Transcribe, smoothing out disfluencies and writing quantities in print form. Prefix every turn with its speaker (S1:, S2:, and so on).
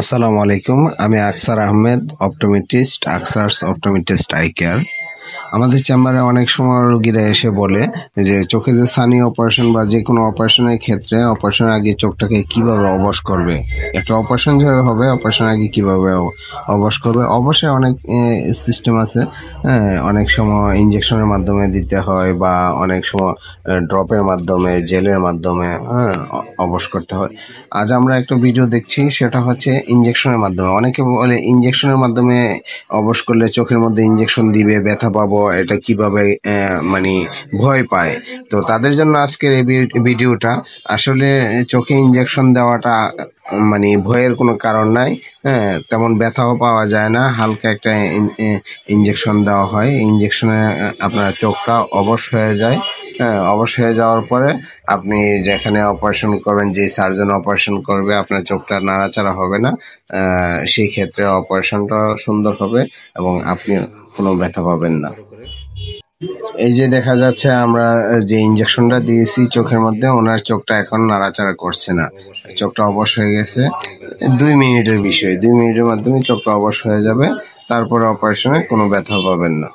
S1: আসসালামু আলাইকুম। আমি Aksar Ahmed, optometrist, Aksar's optometrist eye care. আমাদের চেম্বারে অনেক সময় রোগীরা এসে বলে যে চোখে যে সানি অপারেশন বা যে কোনো অপারেশনের ক্ষেত্রে অপারেশনের আগে চোখটাকে কিভাবে অবশ করবে। একটা অপারেশন যে হবে অপারেশনের আগে কিভাবে অবশ করবে। অবশ্যই অনেক সিস্টেম আছে। হ্যাঁ, অনেক সময় ইঞ্জেকশনের মাধ্যমে দিতে হয় বা অনেক সময় ড্রপের মাধ্যমে, জেলের মাধ্যমে অবশ করতে হয়। আজ আমরা একটা ভিডিও দেখছি, সেটা হচ্ছে ইঞ্জেকশনের মাধ্যমে। অনেকে বলে ইঞ্জেকশনের মাধ্যমে অবশ করলে চোখের মধ্যে ইঞ্জেকশন দিবে, ব্যথা পাবো, এটা কিভাবে মানে ভয় পায়। তো তাদের জন্য আজকের এই ভিডিওটা। আসলে চোখে ইঞ্জেকশন দেওয়াটা মানে ভয়ের কোনো কারণ নাই। হ্যাঁ, তেমন ব্যথাও পাওয়া যায় না, হালকা একটা ইঞ্জেকশন দেওয়া হয়। ইঞ্জেকশনে আপনার চোখটা অবশ হয়ে যায়। হ্যাঁ, অবশ হয়ে যাওয়ার পরে আপনি যেখানে অপারেশন করবেন, যে সার্জন অপারেশন করবে, আপনার চোখটা নাড়াচাড়া হবে না। সেই ক্ষেত্রে অপারেশনটা সুন্দর হবে এবং আপনি কোনো ব্যথা পাবেন না। এই যে দেখা যাচ্ছে আমরা যে ইঞ্জেকশনটা দিয়েছি চোখের মধ্যে, ওনার চোখটা এখন নাড়াচাড়া করছে না, চোখটা অবশ হয়ে গেছে। 2 মিনিটের বিষয়, 2 মিনিটের মাধ্যমে চোখটা অবশ হয়ে যাবে। তারপরে অপারেশনে কোনো ব্যথা পাবেন না।